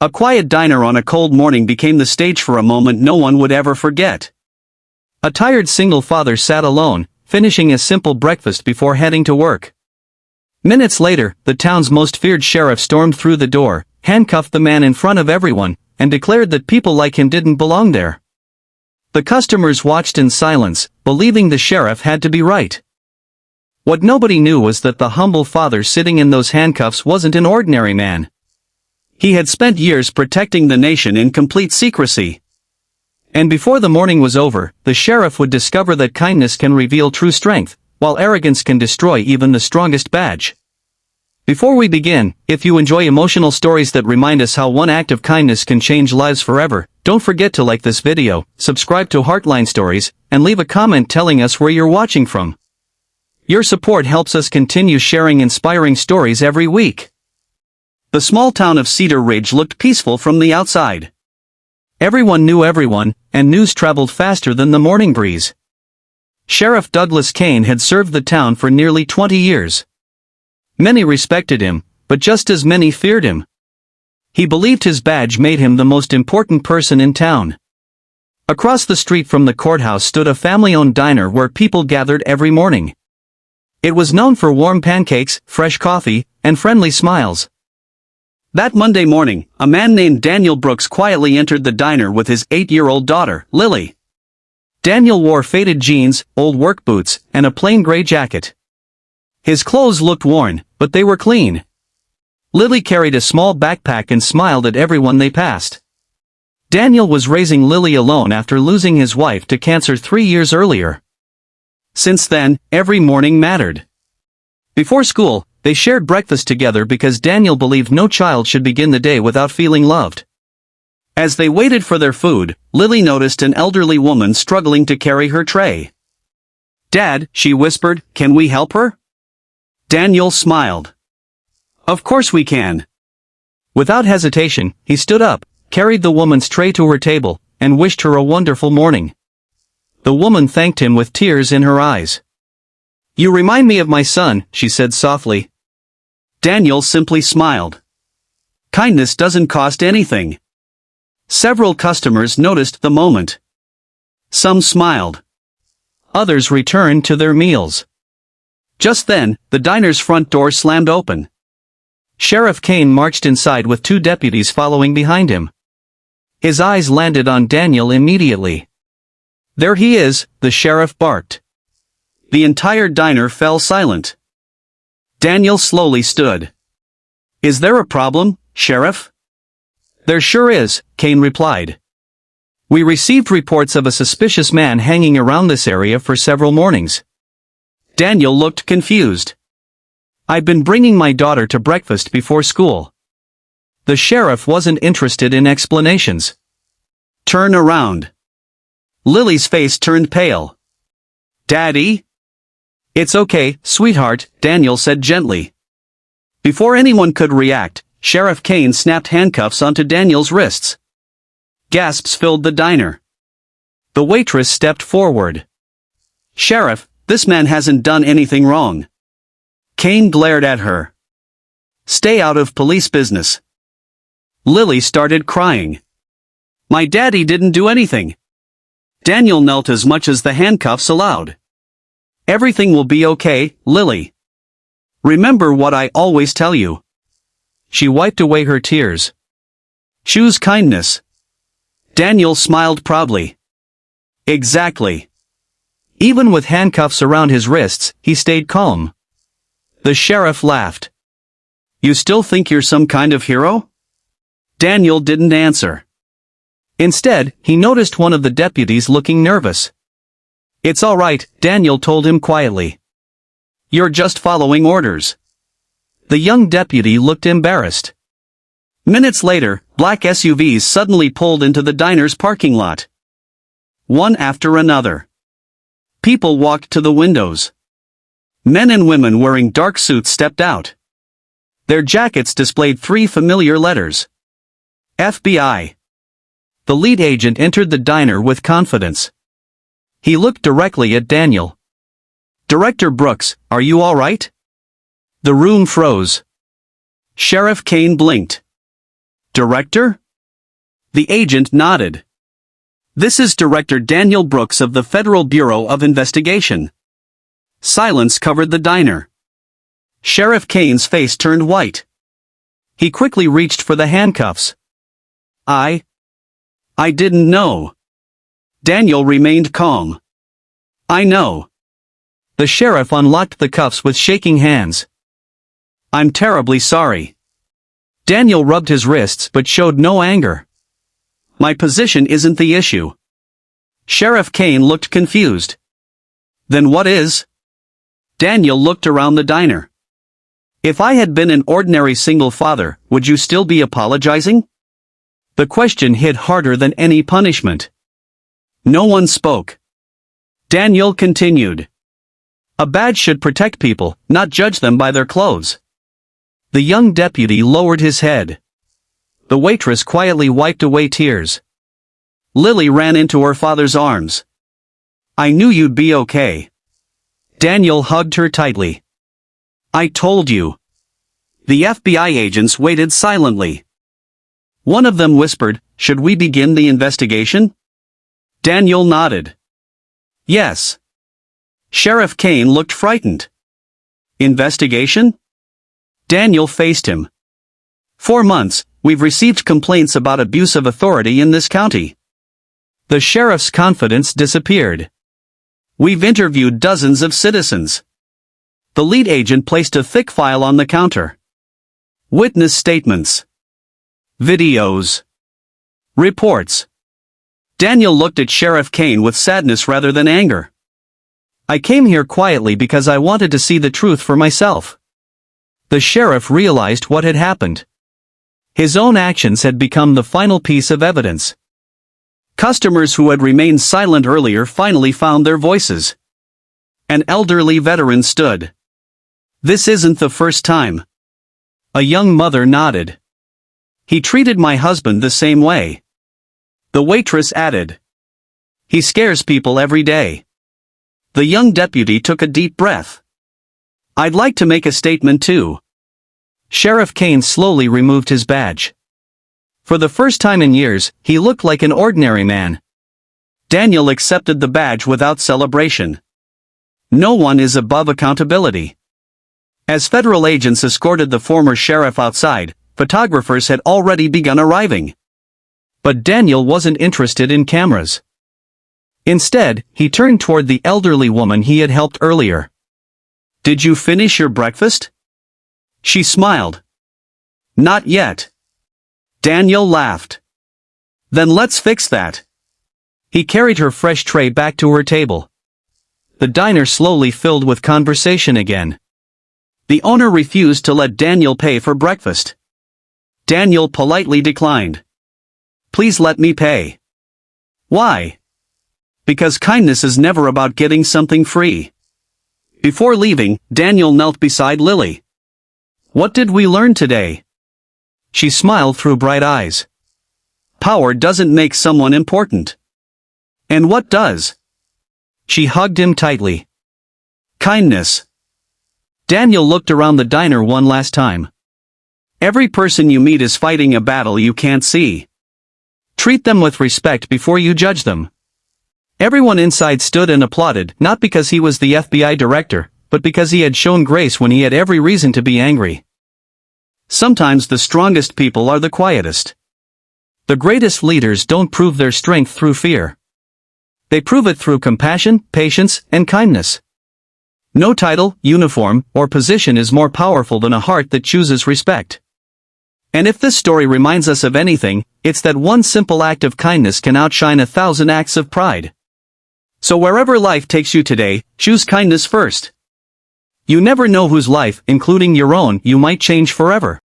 A quiet diner on a cold morning became the stage for a moment no one would ever forget. A tired single father sat alone, finishing a simple breakfast before heading to work. Minutes later, the town's most feared sheriff stormed through the door, handcuffed the man in front of everyone, and declared that people like him didn't belong there. The customers watched in silence, believing the sheriff had to be right. What nobody knew was that the humble father sitting in those handcuffs wasn't an ordinary man. He had spent years protecting the nation in complete secrecy. And before the morning was over, the sheriff would discover that kindness can reveal true strength, while arrogance can destroy even the strongest badge. Before we begin, if you enjoy emotional stories that remind us how one act of kindness can change lives forever, don't forget to like this video, subscribe to Heartline Stories, and leave a comment telling us where you're watching from. Your support helps us continue sharing inspiring stories every week. The small town of Cedar Ridge looked peaceful from the outside. Everyone knew everyone, and news traveled faster than the morning breeze. Sheriff Douglas Kane had served the town for nearly 20 years. Many respected him, but just as many feared him. He believed his badge made him the most important person in town. Across the street from the courthouse stood a family-owned diner where people gathered every morning. It was known for warm pancakes, fresh coffee, and friendly smiles. That Monday morning, a man named Daniel Brooks quietly entered the diner with his 8-year-old daughter, Lily. Daniel wore faded jeans, old work boots, and a plain gray jacket. His clothes looked worn, but they were clean. Lily carried a small backpack and smiled at everyone they passed. Daniel was raising Lily alone after losing his wife to cancer 3 years earlier. Since then, every morning mattered. Before school, they shared breakfast together because Daniel believed no child should begin the day without feeling loved. As they waited for their food, Lily noticed an elderly woman struggling to carry her tray. "Dad," she whispered, "can we help her?" Daniel smiled. "Of course we can." Without hesitation, he stood up, carried the woman's tray to her table, and wished her a wonderful morning. The woman thanked him with tears in her eyes. "You remind me of my son," she said softly. Daniel simply smiled. Kindness doesn't cost anything. Several customers noticed the moment. Some smiled. Others returned to their meals. Just then, the diner's front door slammed open. Sheriff Kane marched inside with 2 deputies following behind him. His eyes landed on Daniel immediately. "There he is," the sheriff barked. The entire diner fell silent. Daniel slowly stood. "Is there a problem, Sheriff?" "There sure is," Kane replied. "We received reports of a suspicious man hanging around this area for several mornings." Daniel looked confused. "I've been bringing my daughter to breakfast before school." The sheriff wasn't interested in explanations. "Turn around." Lily's face turned pale. "Daddy?" "It's okay, sweetheart," Daniel said gently. Before anyone could react, Sheriff Kane snapped handcuffs onto Daniel's wrists. Gasps filled the diner. The waitress stepped forward. "Sheriff, this man hasn't done anything wrong." Kane glared at her. "Stay out of police business." Lily started crying. "My daddy didn't do anything." Daniel knelt as much as the handcuffs allowed. "Everything will be okay, Lily. Remember what I always tell you." She wiped away her tears. "Choose kindness." Daniel smiled proudly. "Exactly." Even with handcuffs around his wrists, he stayed calm. The sheriff laughed. "You still think you're some kind of hero?" Daniel didn't answer. Instead, he noticed one of the deputies looking nervous. "It's all right," Daniel told him quietly. "You're just following orders." The young deputy looked embarrassed. Minutes later, black SUVs suddenly pulled into the diner's parking lot. One after another. People walked to the windows. Men and women wearing dark suits stepped out. Their jackets displayed 3 familiar letters. FBI. The lead agent entered the diner with confidence. He looked directly at Daniel. "Director Brooks, are you all right?" The room froze. Sheriff Kane blinked. Director? The agent nodded. This is Director Daniel Brooks of the Federal Bureau of Investigation. Silence covered the diner. Sheriff Kane's face turned white. He quickly reached for the handcuffs. I didn't know. Daniel remained calm. I know. The sheriff unlocked the cuffs with shaking hands. I'm terribly sorry. Daniel rubbed his wrists but showed no anger. My position isn't the issue. Sheriff Kane looked confused. Then what is? Daniel looked around the diner. If I had been an ordinary single father, would you still be apologizing? The question hit harder than any punishment. No one spoke. Daniel continued. A badge should protect people, not judge them by their clothes. The young deputy lowered his head. The waitress quietly wiped away tears. Lily ran into her father's arms. I knew you'd be okay. Daniel hugged her tightly. I told you. The FBI agents waited silently. One of them whispered, should we begin the investigation? Daniel nodded. Yes. Sheriff Kane looked frightened. Investigation? Daniel faced him. 4 months, we've received complaints about abuse of authority in this county. The sheriff's confidence disappeared. We've interviewed dozens of citizens. The lead agent placed a thick file on the counter. Witness statements. Videos. Reports. Daniel looked at Sheriff Kane with sadness rather than anger. I came here quietly because I wanted to see the truth for myself. The sheriff realized what had happened. His own actions had become the final piece of evidence. Customers who had remained silent earlier finally found their voices. An elderly veteran stood. This isn't the first time. A young mother nodded. He treated my husband the same way. The waitress added. He scares people every day. The young deputy took a deep breath. I'd like to make a statement too. Sheriff Kane slowly removed his badge. For the first time in years, he looked like an ordinary man. Daniel accepted the badge without celebration. No one is above accountability. As federal agents escorted the former sheriff outside, photographers had already begun arriving. But Daniel wasn't interested in cameras. Instead, he turned toward the elderly woman he had helped earlier. Did you finish your breakfast? She smiled. Not yet. Daniel laughed. Then let's fix that. He carried her fresh tray back to her table. The diner slowly filled with conversation again. The owner refused to let Daniel pay for breakfast. Daniel politely declined. Please let me pay. Why? Because kindness is never about getting something free. Before leaving, Daniel knelt beside Lily. What did we learn today? She smiled through bright eyes. Power doesn't make someone important. And what does? She hugged him tightly. Kindness. Daniel looked around the diner one last time. Every person you meet is fighting a battle you can't see. Treat them with respect before you judge them. Everyone inside stood and applauded, not because he was the FBI director, but because he had shown grace when he had every reason to be angry. Sometimes the strongest people are the quietest. The greatest leaders don't prove their strength through fear. They prove it through compassion, patience, and kindness. No title, uniform, or position is more powerful than a heart that chooses respect. And if this story reminds us of anything, it's that one simple act of kindness can outshine 1,000 acts of pride. So wherever life takes you today, choose kindness first. You never know whose life, including your own, you might change forever.